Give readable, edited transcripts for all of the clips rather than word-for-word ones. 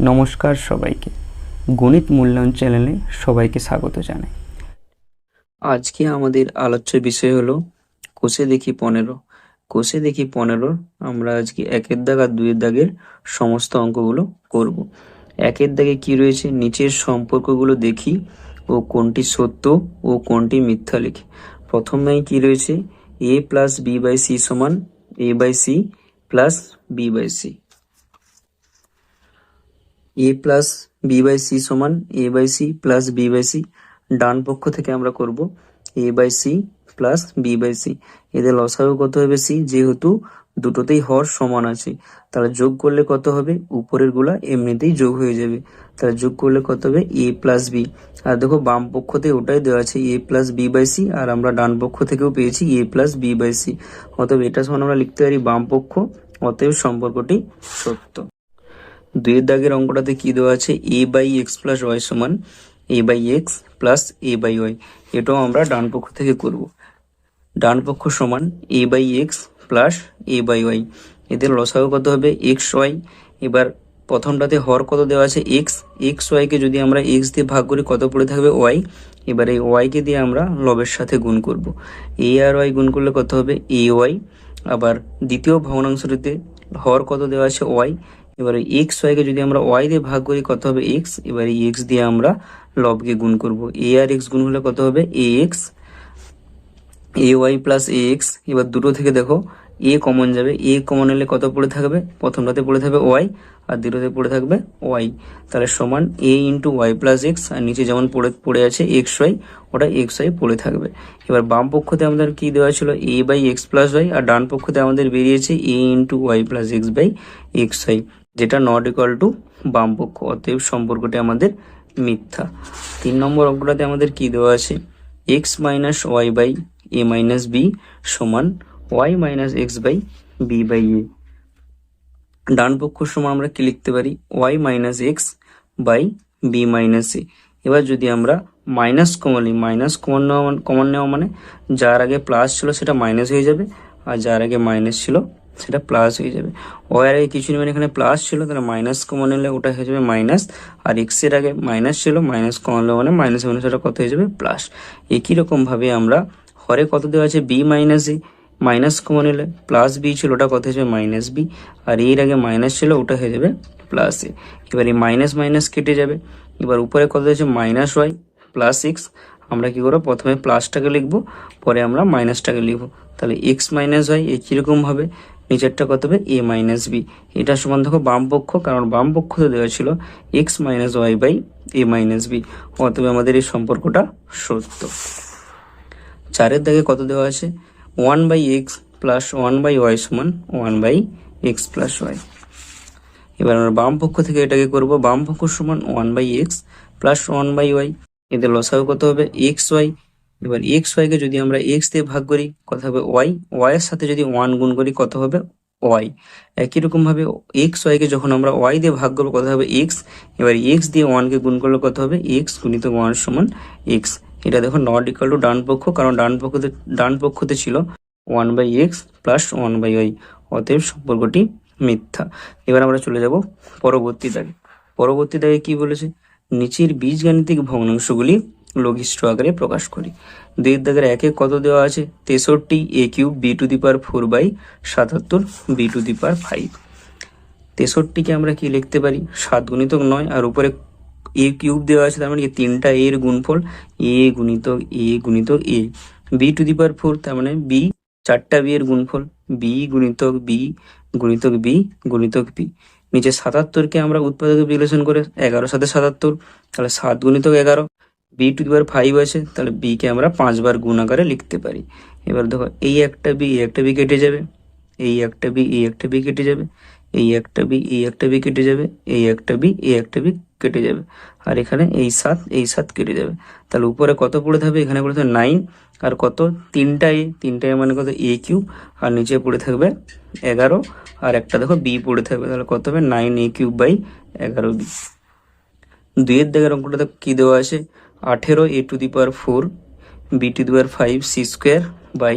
নমস্কার সবাইকে, গণিত মূল্যায়ন চ্যানেলে সবাইকে স্বাগত জানাই। আজকে আমাদের আলোচ্য বিষয় হলো কোষে দেখি 15। কোষে দেখি 15 আমরা আজকে 1 দাগ আর 2 দাগের সমস্ত অঙ্কগুলো করব। 1 দাগে কি রয়েছে, নিচের সম্পর্কগুলো দেখি ও কোনটি সত্য ও কোনটি মিথ্যা লিখি। প্রথমেই কি রয়েছে, a plus B by C সমান a by C plus B by C. a plus B by C সমান a by C plus B by C. ডান পক্ষ থেকে আমরা করব a by C plus B by C. এদের লসাগু কত হবে c, যেহেতু দুটোতেই হর সমান আছে তাহলে যোগ করলে কত হবে, উপরের গুলা এমনিতেই যোগ হয়ে যাবে, তাহলে যোগ করলে কত হবে a প্লাস বি। আর দেখো বাম পক্ষতে ওটাই দেওয়া আছে a plus B by C, আর আমরা ডান পক্ষ থেকেও পেয়েছি a plus B by C. অতএব এটা সমান আমরা লিখতে পারি বাম পক্ষ, অতএব সম্পর্কটি সত্য। 2 দাগের অঙ্কটাতে কি দেওয়া আছে, a by X plus Y সমান a by X plus a by Y. এটাও আমরা ডান পক্ষ থেকে করব। ডান পক্ষ সমান a by X plus a by Y. এদের লসাগু কত হবে এক্স ওয়াই। এবার প্রথমটাতে হর কত দেওয়া আছে এক্স ওয়াইকে যদি আমরা এক্স দিয়ে ভাগ করি কত পড়ে থাকবে ওয়াই। এবার এই ওয়াইকে দিয়ে আমরা লবের সাথে গুণ করব। এ আর ওয়াই গুণ করলে কত হবে এ ওয়াই। আবার দ্বিতীয় ভগ্নাংশটিতে হর কত দেওয়া আছে ওয়াই। এবারে এক্স ওয়াইকে যদি আমরা ওয়াই দিয়ে ভাগ করি কত হবে এক্স। এবারে এক্স দিয়ে আমরা লবকে গুণ করব। এ আর এক্স গুণ হলে কত হবে এ x A Y plus A x. এবার দুটো থেকে দেখো এ কমন যাবে, এ কমন এলে কত পড়ে থাকবে, প্রথমটাতে পড়ে থাকবে ওয়াই আর দ্বিতীয়তে পড়ে থাকবে ওয়াই। তাহলে সমান A into Y plus X, আর নিচে যেমন পড়ে আছে এক্স ওয়াই, ওটা এক্স ওয়াই পড়ে থাকবে। এবার বাম পক্ষতে আমাদের কি দেওয়া ছিল A by X plus Y, আর ডান পক্ষতে আমাদের বেরিয়েছে A into Y plus X by X Y, যেটা নট ইকুয়াল টু বাম পক্ষ, অতএব সম্পর্কটি আমাদের মিথ্যা। 3 নম্বর অঙ্কটাতে আমাদের কি দেওয়া আছে, X minus Y by A minus B সমান Y minus X by B by A. ডান পক্ষ সমান আমরা কি লিখতে পারি, Y minus X by B minus A. এবার যদি আমরা মাইনাস কমন নেওয়া মানে যার আগে প্লাস ছিল সেটা মাইনাস হয়ে যাবে, আর যার আগে মাইনাস ছিল সেটা প্লাস হয়ে যাবে। ওয়াই এর আগে কিছু নেই, মানে এখানে প্লাস ছিল, তাহলে মাইনাস কমন নিলে ওটা হয়ে যাবে মাইনাস, আর এক্স এর আগে মাইনাস ছিল, মাইনাস কমন নিলে মানে মাইনাস মাইনাস ওটা কত হয়ে যাবে প্লাস। একই রকম ভাবে আমরা হরে কত দেওয়া আছে বি মাইনাস এ, মাইনাস কমন নিলে প্লাস বি ছিল ওটা কত হয়ে যাবে মাইনাস বি, আর এর আগে মাইনাস ছিল ওটা হয়ে যাবে প্লাস এ। এবার এই মাইনাস মাইনাস কেটে যাবে। এবার উপরে কত হয়েছে মাইনাস ওয়াই প্লাস এক্স। আমরা কি করবো, প্রথমে প্লাসটাকে লিখবো, পরে আমরা মাইনাসটাকে লিখবো। তাহলে এক্স মাইনাস ওয়াই একইরকম ভাবে নিচেরটা কত হবে এ মাইনাস বি। এটা সমান দেখো বাম পক্ষ, কারণ বাম পক্ষতে দেওয়া ছিল X minus Y by A minus B, অতএব আমাদের এই সম্পর্কটা সত্য। 4 দাগে কত দেওয়া আছে, 1 by X plus 1 by Y সমান 1 বাই এক্স প্লাস ওয়াই। এবার আমরা বাম পক্ষ থেকে এটাকে করব, বাম পক্ষ সমান 1 by X plus 1 by Y. এদের লসাগু কত হবে এক্স ওয়াই। এবার এক্স ওয়াইকে যদি আমরা এক্স দিয়ে ভাগ করি কত হবে ওয়াই, ওয়াই এর সাথে যদি 1 গুণ করি কত হবে ওয়াই। একই রকম ভাবে এক্স ওয়াইকে যখন আমরা ওয়াই দিয়ে ভাগ করবো কত হবে এক্স। এবার এক্স দিয়ে 1 কে গুণ করলে কত হবে এক্স গুণিত 1 সমান এক্স। এটা দেখো নট ইকুয়াল টু ডান পক্ষ, কারণ ডান পক্ষতে ছিল 1 by X plus 1 by Y, অতএব সম্পর্কটি মিথ্যা। এবার আমরা চলে যাব পরবর্তী দাগে। পরবর্তী দাগে কি বলেছে, নিচের বীজগাণিতিক ভগ্নাংশগুলি লঘিষ্ঠ আকারে প্রকাশ করি। 2 দাগের 1 কত দেওয়া আছে 63 A cube B to the power 4 by 77 B to the power 5। 63কে আমরা কি লিখতে পারি 7 গুণিতক 9, আর উপরে এ কিউব দেওয়া আছে, তার মানে কি 3টা এর গুণফল এ গুণিতক এ গুণিতক এ। বি টু দি পাওয়ার 4 তার মানে বি 4টা বি এর গুণফল বি গুণিতক বি গুণিতক বি গুণিতক বি। নিচে 77কে আমরা উৎপাদকে বিশ্লেষণ করে 11 সাথে 77, তাহলে 7 গুণিতক 11। বি টু দি পাওয়ার 5 আছে, তাহলে বি কে আমরা 5 বার গুণ আকারে লিখতে পারি। এবার দেখো এই একটা বি কেটে যাবে, এই একটা বি কেটে যাবে, এই একটা বি কেটে যাবে, এই একটা বি কেটে যাবে, আর এখানে এই 7 কেটে যাবে। তাহলে উপরে কত পড়ে থাকবে, এখানে পড়ে থাকবে 9, আর কত 3টা এ মানে কত এ কিউব, আর নিচে পড়ে থাকবে 11, আর একটা দেখো বি পড়ে থাকবে, তাহলে কত হবে 9 এ কিউব বাই 11 বি। 2 দাগের অঙ্কটাতে কি দেওয়া আছে, 18 A to the power 4 B to the power 5 C square by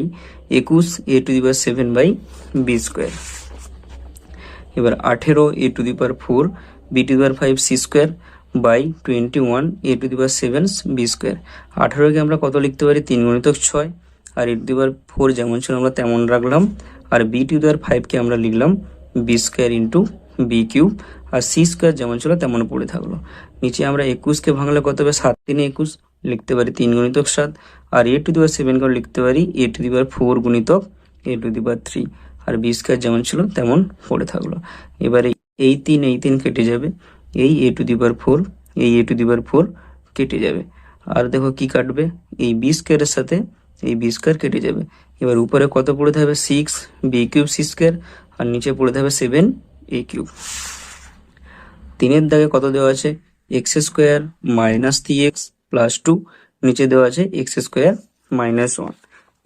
21 A to the power 7 by B square. এবার 18 A to the power 4 B to the power 5 C square by 21 A to the power 7 B square. 18কে আমরা কত লিখতে পারি, 3 গুণিতক 6, আর এ to the power 4 যেমন ছিল আমরা তেমন রাখলাম, আর বি টু দি পাওয়ার 5কে আমরা লিখলাম B square into B cube, আর সি স্কোয়ার যেমন ছিল তেমন পড়ে থাকলো। নিচে আমরা 21কে ভাঙলে কত হবে, 7 3 21, লিখতে পারি 3 গুণিতক 7, আর এ টু দি পাওয়ার 7 করে লিখতে পারি এ টু দি পাওয়ার 4 গুণিতক এ টু দি পাওয়ার 3, আর বি স্কোয়ার যেমন ছিল তেমন পড়ে থাকলো। এবারে এই 3 কেটে যাবে, এই এ টু দি পাওয়ার 4, এই এ টু দি পাওয়ার 4 কেটে যাবে, আর দেখো কি কাটবে, এই বি স্কোয়ারের সাথে এই বি স্কোয়ার কেটে যাবে। এবার উপরে কত পড়ে থাকবে, 6 বি কিউব সি স্কোয়ার, আর নিচে পড়ে থাকবে 7 এ কিউব। 3-এর দাগে কত দেওয়া আছে, x square minus 3x plus 2, নিচে দেওয়া আছে এক্স স্কোয়ার মাইনাস 1।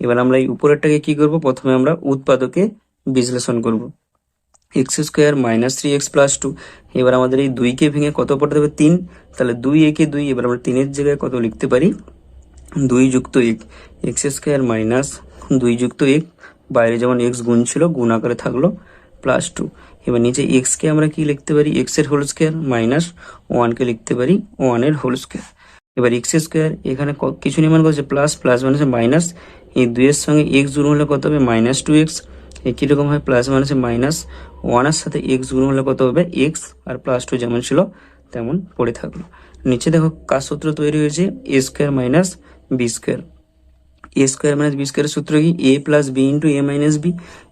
এবার আমরা এই উপরেরটাকে কি করব, প্রথমে আমরা উৎপাদকে বিশ্লেষণ করব। X square minus 3x plus 2, এবার আমাদের এই 2কে ভেঙে কত পড়তে হবে, 3, তাহলে 2 একে 2, এবার আমরা 3-এর জায়গায় কত লিখতে পারি, 2 যুক্ত 1, এক্স স্কোয়ার মাইনাস 2 যুক্ত 1, বাইরে যেমন এক্স গুণ ছিল গুণ আকারে থাকলো, প্লাস 2। এবার নিচে এক্সকে আমরা কি লিখতে পারি, এক্স এর হোল স্কোয়ার মাইনাস 1কে লিখতে পারি 1 এর হোল স্কোয়ার। এবার এক্স স্কোয়ার এখানে কিছু নির্মাণ করছে প্লাস, প্লাস মাইনাসে মাইনাস, এই 2 এর সঙ্গে এক্স গুণ হলে কত হবে, মাইনাস 2x। একই রকম হয় প্লাস মাইনাসে মাইনাস, 1 এর সাথে এক্স গুণ হলে কত হবে এক্স, আর প্লাস 2 যেমন ছিল তেমন পড়ে থাকলো। নিচে দেখো কার সূত্র তৈরি হয়েছে, এ স্কোয়ার মাইনাস বি স্কোয়ার। এ স্কোয়ার মাইনাস বি স্কোয়ারের সূত্র কি, A plus B into A minus B.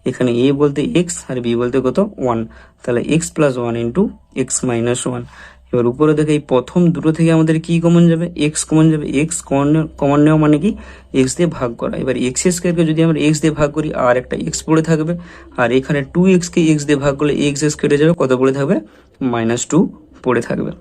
এখানে এ বলতে এক্স আর বি বলতে কত 1, তাহলে x plus 1 into x minus 1। এবার উপরে দেখে এই প্রথম দুটো থেকে আমাদের কি কমন যাবে, এক্স কমন যাবে। এক্স কমন নেওয়া মানে কি, এক্স দিয়ে ভাগ করা। এবার এক্স স্কোয়ারকে যদি আমরা এক্স দিয়ে ভাগ করি আর একটা এক্স পড়ে থাকবে, আর এখানে 2x-কে এক্স দিয়ে ভাগ করলে এক্স কেটে যাবে, কত পড়ে থাকবে, -2 পড়ে থাকবে।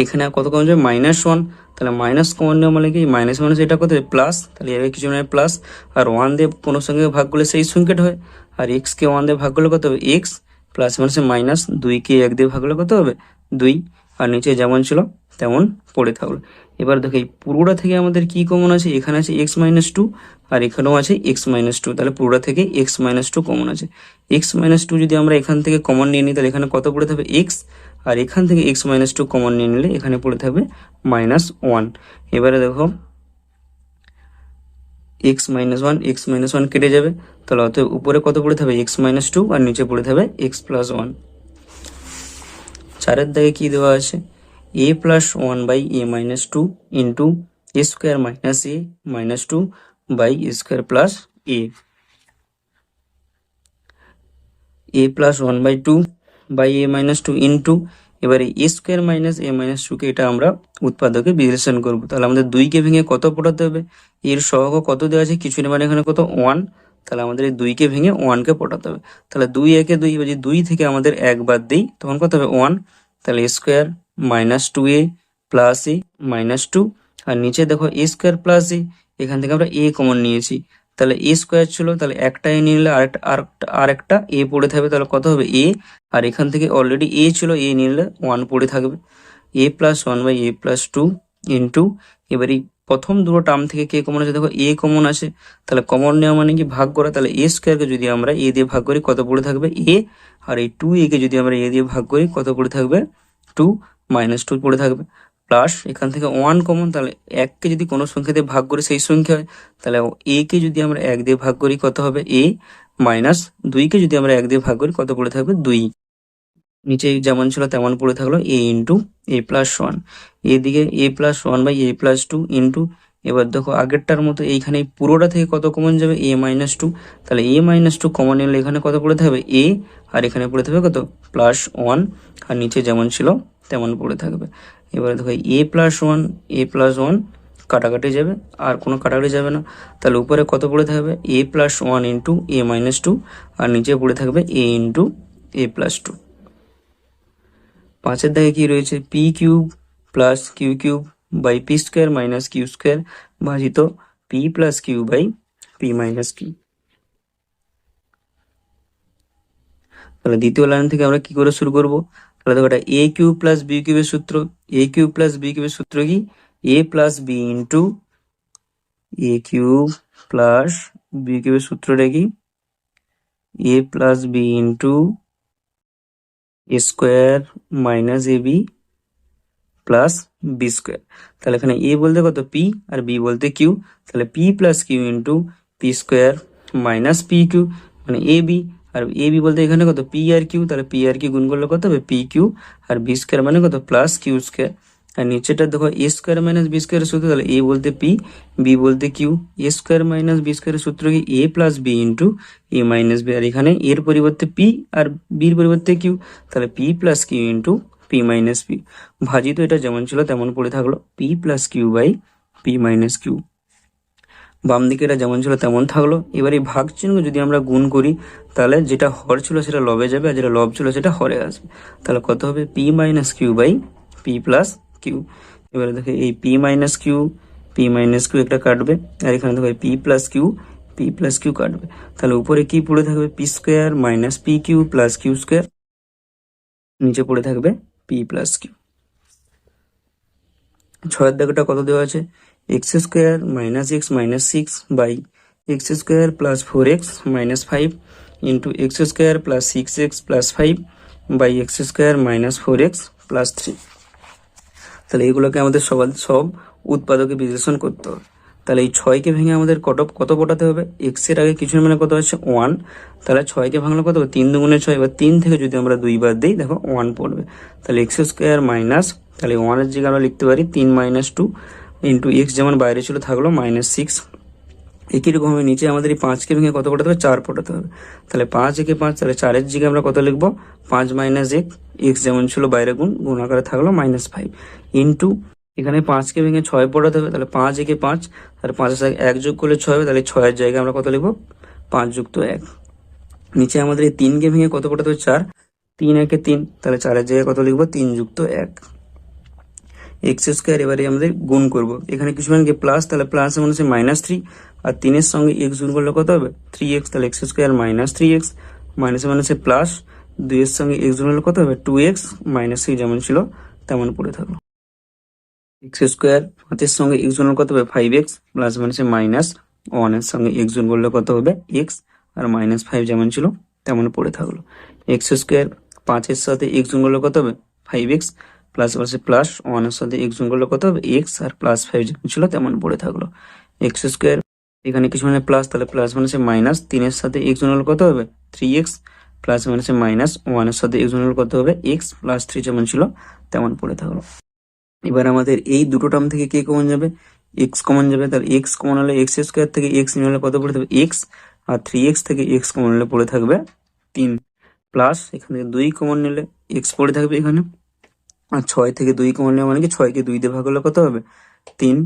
এখানে কত কমন যাবে, -1, তাহলে মাইনাস কমন নেওয়া মানে কি, মাইনাস মাইনাস এটা কত প্লাস, তাহলে এর কিছু নয় প্লাস, আর 1 দিয়ে কোনো সঙ্গে ভাগ করলে সেই সংখ্যাটা হয়, আর এক্সকে 1 দিয়ে ভাগ করলে কত হবে এক্স, প্লাস মাইনাসে মাইনাস, 2কে 1 দিয়ে ভাগ করলে কত হবে 2, আর নিচে যেমন ছিল তেমন পড়ে থাকলো। এবার দেখো এই পুরোটা থেকে আমাদের কি কমন আছে, এখানে আছে x-2, আর এখানেও আছে x-2, তাহলে পুরোটা থেকে x-2 কমন আছে। x-2 যদি আমরা এখান থেকে কমন নিয়ে নিই তাহলে এখানে কত পড়ে থাকবে x, আর এখান থেকে x-2 কমন নিয়ে নিলে এখানে পড়ে থাকবে -1। এবারে দেখো x-1 x-1 কেটে যাবে, তাহলে অতএব উপরে কত পড়ে থাকবে x-2, আর নিচে পড়ে থাকবে x+1। 4-এর দাগে কি দেওয়া আছে, a plus 1 by a-2 into a square minus a minus 2 by a square plus a plus 1 by 2 by a-2 into, এবারে এ স্কোয়ার মাইনাস a-2কে এটা আমরা উৎপাদকে বিশ্লেষণ করব। তাহলে আমাদের 2কে ভেঙে কত পড়াতে হবে, এর সহগ কত দেওয়া আছে কিছু নেই, মানে এখানে কত 1, তাহলে আমাদের এই 2কে ভেঙে 1কে পড়াতে হবে। তাহলে 2 একে 2, এবার যদি 2 থেকে আমাদের 1 বাদ দিই তখন কত হবে 1, তাহলে a square minus 2a plus a minus 2, আর নিচে দেখো a স্কোয়ার প্লাস a, এখান থেকে আমরা a কমন নিয়েছি, তাহলে a স্কোয়ার ছিল, তাহলে একটা a নিয়ে নিলে আরেকটা a পড়ে থাকবে, তাহলে কত হবে a, আর এখান থেকে অলরেডি a ছিল, a নিয়ে নিলে 1 পড়ে থাকবে, a plus 1 by a+2 into, এবার এই প্রথম দুটো টার্ম থেকে কে কমন আছে, দেখো a কমন আছে, তাহলে কমন নেওয়া মানে কি ভাগ করা, তাহলে a স্কোয়ারকে যদি আমরা a দিয়ে ভাগ করি কত পড়ে থাকবে a, আর এই 2a কে যদি আমরা a দিয়ে ভাগ করি কত পড়ে থাকবে 2, -2 পড়ে থাকবে, প্লাস এখান থেকে 1 কমন, তাহলে 1কে যদি কোনো সংখ্যা দিয়ে ভাগ করি সেই সংখ্যা হয়, তাহলে a কে যদি আমরা 1 দিয়ে ভাগ করি কত হবে a, মাইনাস 2কে যদি আমরা 1 দিয়ে ভাগ করি কত পড়ে থাকবে 2, নিচে যেমন ছিল তেমন পড়ে থাকলো a ইন্টু a+1, এদিকে a+1 বাই a+2 ইন্টু, এবার দেখো আগেরটার মতো এইখানে পুরোটা থেকে কত কমন যাবে a-2, তাহলে a-2 কমন নিলে এখানে কত পড়ে থাকবে a, আর এখানে পড়ে থাকবে কত +1, আর নিচে যেমন ছিল তেমন পড়ে থাকবে। এবারে দেখো a+1 কাটাকাটি যাবে, আর কোনো কাটাকাটি যাবে না, তাহলে উপরে কত পড়ে থাকবে a+1 ইন্টু a-2, আর নিচে পড়ে থাকবে a ইন্টু a+2। 5-এর দাগে কি রয়েছে, P cube plus Q cube by P square minus Q square ভাজিত P plus Q by P minus Q. তাহলে দ্বিতীয় লাইন থেকে আমরা কি করে শুরু করব, তাহলে দেখো এটা এ কিউব প্লাস বি কিউবের সূত্র, এ কিউব প্লাস বি কিউবের সূত্র কি, A plus B into A cube plus B কিউবের সূত্রটা কি, A plus B into A square minus A B plus B square. তাহলে এখানে এ বলতে কত পি আর বি বলতে কিউ, তাহলে P plus Q into P square minus P Q মানে এ বি, আর এ বি বলতে এখানে কত পি আর কিউ, তাহলে পি আর কিউ গুণ করলে কত হবে পি কিউ, আর বি স্কোয়ার মানে কত প্লাস কিউ স্কোয়ার। আর নিচেটা দেখো এ স্কোয়ার মাইনাস বি স্কোয়ারের সূত্র, তাহলে এ বলতে পি বি বলতে Q, A square minus B স্কোয়ারের সূত্র কি A plus B into A minus B, আর এখানে এর পরিবর্তে পি আর বির পরিবর্তে কিউ, তাহলে P plus Q into P minus P. ভাজিত এটা যেমন ছিল তেমন পড়ে থাকলো, P plus Q by P minus Q. বাম দিকে এটা যেমন ছিল তেমন থাকলো। এবার এই ভাগ চিহ্ন যদি আমরা গুণ করি তাহলে যেটা হর ছিল সেটা লবে যাবে, আর যেটা লব ছিল সেটা হরে আসবে। তাহলে কত হবে p minus q by p plus q. এবারে দেখো এই পি মাইনাস কিউ একটা কাটবে, আর এখানে দেখো পি প্লাস কিউ কাটবে। তাহলে উপরে কি পড়ে থাকবে p square minus P q plus q square, নিচে পড়ে থাকবে পি প্লাস কিউ। ছয়ের দাগটা কত দেওয়া আছে x square minus x minus six by x square plus four x minus five into x square plus six x plus five by x square minus four x plus three. তাহলে এগুলোকে আমাদের সব উৎপাদকে বিশ্লেষণ করতে হবে। তাহলে এই ছয়কে ভেঙে আমাদের কত পটাতে হবে, এক্স এর আগে কিছু মানে কত হচ্ছে ওয়ান, তাহলে ছয়কে ভাঙলে কত হবে তিন দুগুণে ছয়, এবার তিন থেকে যদি আমরা দুইবার দিই দেখো ওয়ান পড়বে, তাহলে এক্স স্কোয়ার মাইনাস, তাহলে ওয়ানের জায়গায় আমরা লিখতে পারি তিন মাইনাস টু ইন্টু এক্স যেমন বাইরে ছিল থাকলো মাইনাস সিক্স। একই রকমভাবে নিচে আমাদের এই পাঁচকে ভেঙে কত পটাতে হবে চার পটাতে হবে, তাহলে পাঁচ একে পাঁচ, তাহলে চারের জায়গায় আমরা কত লিখবো পাঁচ মাইনাস এক্স যেমন ছিল বাইরে গুণ আকারে থাকলো মাইনাস ফাইভ ইন্টু এখানে পাঁচকে ভেঙে ছয় পড়াতে হবে, তাহলে পাঁচ একে পাঁচ, তাহলে পাঁচের সাথে এক যোগ করলে ছয় হবে, তাহলে ছয়ের জায়গায় আমরা কত লিখবো পাঁচ যুক্ত এক। নিচে আমাদের এই তিনকে ভেঙে কত পড়াতে হবে চার, তিন একে তিন, তাহলে চারের জায়গায় কত লিখবো তিন যুক্ত এক এক্স স্কোয়ার। এবারে আমাদের গুণ করব, এখানে কিছু মানে প্লাস, তাহলে প্লাস মানে হচ্ছে মাইনাস থ্রি, আর তিনের সঙ্গে এক্স গুণ করলে কত হবে থ্রি এক্স, তাহলে x square minus three x, minus মানে হচ্ছে প্লাস, দুইয়ের সঙ্গে এক্স গুণ করলে কত হবে টু এক্স মাইনাস থ্রি যেমন ছিল তেমন পড়ে থাকলো। এক্স স্কোয়ার পাঁচের সঙ্গে এক্স গুণ কত হবে ফাইভ এক্স, প্লাস মানে হচ্ছে মাইনাস ওয়ানের সঙ্গে এক্স গুণ করলে কত হবে এক্স, আর মাইনাস ফাইভ যেমন ছিল তেমন পড়ে থাকলো। এক্স স্কোয়ার পাঁচের সাথে এক্স গুণ করলে কত হবে ফাইভ এক্স, প্লাস আছে প্লাস ওয়ানের সাথে এক্স গুণ করলে কত হবে এক্স, আর প্লাস ফাইভ যেমন ছিল তেমন পড়ে থাকলো। এক্স স্কোয়ার এখানে কিছু মানে প্লাস, তাহলে প্লাস মানে হচ্ছে মাইনাস তিনের সাথে এক্স গুণ করলে কত হবে থ্রি এক্স, প্লাস মানে হচ্ছে মাইনাস ওয়ানের সাথে এক্স গুণ করলে কত হবে এক্স প্লাস থ্রি যেমন ছিল তেমন পড়ে থাকলো। এবার আমাদের এই দুটো টার্ম থেকে কে কমন যাবে এক্স কমন যাবে, তাহলে এক্স কমন হলে এক্স স্কোয়ার থেকে এক্স নিলে কত পড়ে থাকবে এক্স, আর থ্রি এক্স থেকে এক্স কমন হলে পড়ে থাকবে তিন, প্লাস এখান থেকে দুই কমন নিলে এক্স পড়ে থাকবে এখানে, আর ছয় থেকে দুই কমন নেওয়া মানে কি ছয়কে দুই দিয়ে ভাগ হলে কত হবে তিন,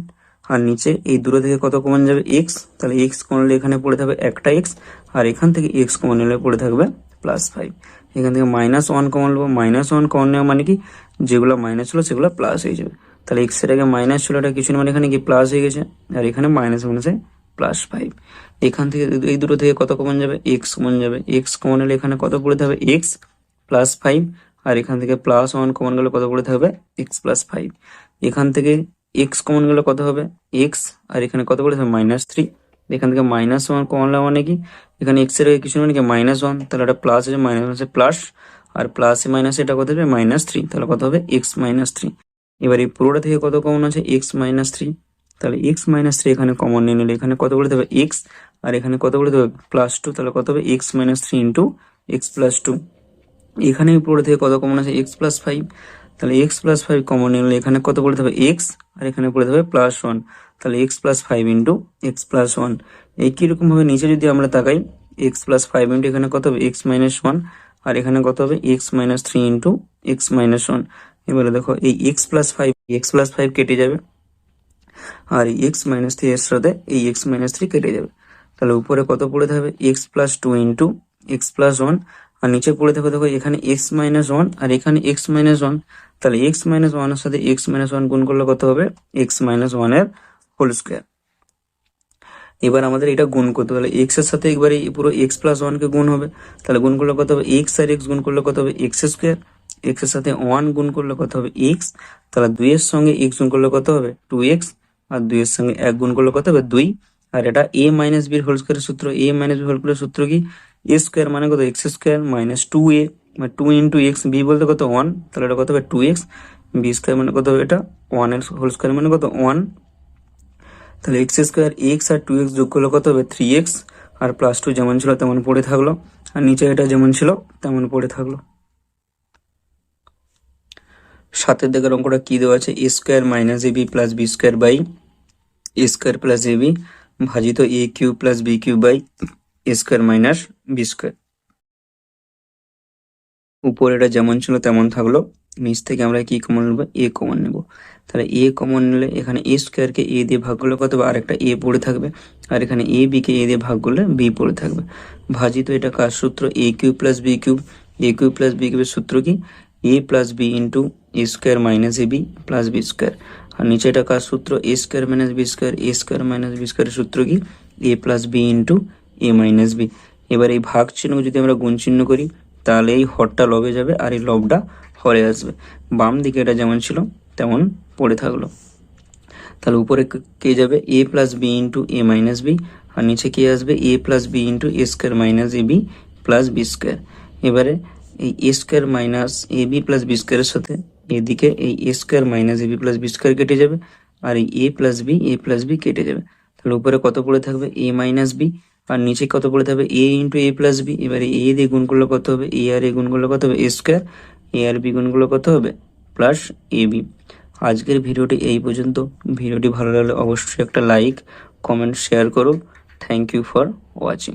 আর নিচে এই দুটো থেকে কত কমন যাবে এক্স, তাহলে এক্স কমন নিলে এখানে পড়ে থাকবে একটা এক্স, আর এখান থেকে এক্স কমন নিলে পড়ে থাকবে প্লাস ফাইভ। এখান থেকে মাইনাস ওয়ান কমন নেবো, মাইনাস ওয়ান কমন নেওয়া মানে কি যেগুলো মাইনাস ছিল সেগুলো প্লাস হয়ে যাবে, তাহলে এক্স এর আগে মাইনাস ছিল এটা কিছু না মানে এখানে কি প্লাস হয়ে গেছে, আর এখানে মাইনাস মাইনাসে প্লাস ফাইভ। এখান থেকে এই দুটো থেকে কত কমন যাবে এক্স কমন যাবে, এক্স কমন হলে এখানে কত পড়ে থাকবে এক্স প্লাস ফাইভ, আর এখান থেকে প্লাস ওয়ান কমন গেলে কত পড়ে থাকবে এক্স প্লাস ফাইভ। এখান থেকে এক্স কমন গেলে কত হবে এক্স, আর এখানে কত পড়ে থাকবে মাইনাস থ্রি, এখান থেকে মাইনাস ওয়ান কমন মানে কি এখানে এক্স এর আগে কিছু মানে কি মাইনাস ওয়ান, তাহলে এটা প্লাস আছে মাইনাস আছে প্লাস, আর প্লাসে মাইনাসে এটা কত হবে মাইনাস থ্রি, তাহলে কত হবে এক্স মাইনাস থ্রি। এবার এই পুরোটা থেকে কত কমন আছে এক্স মাইনাস থ্রি, তাহলে এক্স মাইনাস থ্রি এখানে কমন নিয়ে নিলে এখানে কত করে দেবে এক্স, আর এখানে কত করে দেবে প্লাস টু, তাহলে কত হবে x minus three into x plus two. এখানে পুরো থেকে কত কমন আছে এক্স প্লাস ফাইভ, তাহলে এক্স প্লাস ফাইভ কমন নিলে এখানে কত পড়ে থাকবে এক্স, আর এখানে পড়ে থাকবে প্লাস ওয়ান, তাহলে x plus five into x plus one. এই কিরকম ভাবে নিচে যদি আমরা তাকাই এক্স প্লাস ফাইভ ইন্টু এখানে কত হবে এক্স মাইনাস ওয়ান, আর এখানে কত হবে x minus three into x minus one. এবারে দেখো এই এক্স প্লাস ফাইভ কেটে যাবে, আর এই এক্স মাইনাস থ্রি এর সাথে এই এক্স মাইনাস থ্রি কেটে যাবে, তাহলে উপরে কত পড়ে থাকবে X plus two into x plus one, আর নিচে পড়ে থাকবে দেখো এখানে এক্স মাইনাস ওয়ান আর এখানে এক্স মাইনাস ওয়ান, তাহলে এক্স মাইনাস ওয়ানের সাথে এক্স মাইনাস ওয়ান গুণ করলে কত হবে এক্স মাইনাস ওয়ানের হোল স্কোয়ার। এবার আমাদের এটা গুণ করতে হবে, তাহলে এক্স এর সাথে একবারে পুরো এক্স প্লাস ওয়ানকে গুণ হবে, তাহলে গুণ করলে কত হবে এক্স আর এক্স গুণ করলে কত হবে এক্স স্কোয়ার, এক্স এর সাথে ওয়ান গুণ করলে কত হবে এক্স, তাহলে দুইয়ের সঙ্গে এক্স গুণ করলে কত হবে টু এক্স, আর দুইয়ের সঙ্গে এক গুণ করলে কত হবে দুই, আর এটা এ মাইনাস বির হোল স্কোয়ারের সূত্র, এ মাইনাস বি হোল স্কোয়ারের সূত্র কি এ স্কোয়ার মানে কত এক্স স্কোয়ার মাইনাস টু এ মানে 2 × x, বি বলতে কত 1, তাহলে এটা কত হবে 2x, বি স্কোয়ার মানে কত হবে এটা 1 এর হোল স্কোয়ার মানে কত 1, তাহলে এক্স স্কোয়ার, এক্স আর 2x যোগ করলে কত হবে 3x, আর +2 যেমন ছিল তেমন পড়ে থাকলো, আর নিচে এটা যেমন ছিল তেমন পড়ে থাকলো। 7 দিকের অঙ্কটা কি দেওয়া আছে, a square minus ab plus B square by a square plus ab ভাজিত a cube plus B cube by a square minus B square. উপরে এটা যেমন ছিল তেমন থাকলো, নিচ থেকে আমরা কি কমন নেবো, a কমন নেব। তাহলে a কমন নিলে এখানে a স্কোয়ারকে a দিয়ে ভাগ করলে কত হবে, আর একটা a পড়ে থাকবে, আর এখানে a b কে a দিয়ে ভাগ করলে b পড়ে থাকবে। ভাজিত এটা কার সূত্র, a cube plus B cube, a cube plus B কিউবের সূত্র কি, a plus B into a square minus ab plus B square, আর নিচে এটা কার সূত্র, a square minus B square, a square minus B স্কোয়ারের সূত্র কি, a plus B into a minus B. এবার এই ভাগ চিহ্ন যদি আমরা গুণ চিহ্ন করি, তাহলে এই হরটা লবে যাবে আর এই লবটা হরে আসবে, বাম দিকে এটা যেমন ছিল তেমন পড়ে থাকলো। তাহলে উপরে কে যাবে, a plus B into A minus B, আর নিচে কে আসবে, a plus B into A square minus A B plus B square. এবারে এই A square minus A B plus B স্কোয়ারের সাথে এদিকে এই A square minus A B plus B square কেটে যাবে, আর এই এ প্লাস বি কেটে যাবে। তাহলে উপরে কত পড়ে থাকবে, এ মাইনাস বি, আর নিচে কত পড়ে থাকবে, এ ইন্টু এ প্লাস বি। এবারে এ দিয়ে গুণ করলে কত হবে, এ আর এ গুণ করলে কত হবে, এ স্কোয়ার, এ আর বি গুণ করলে কত হবে প্লাস এ বি। আজকের ভিডিওটি এই পর্যন্ত। ভিডিওটি ভালো লাগলে অবশ্যই একটা লাইক, কমেন্ট, শেয়ার করো। Thank you for watching.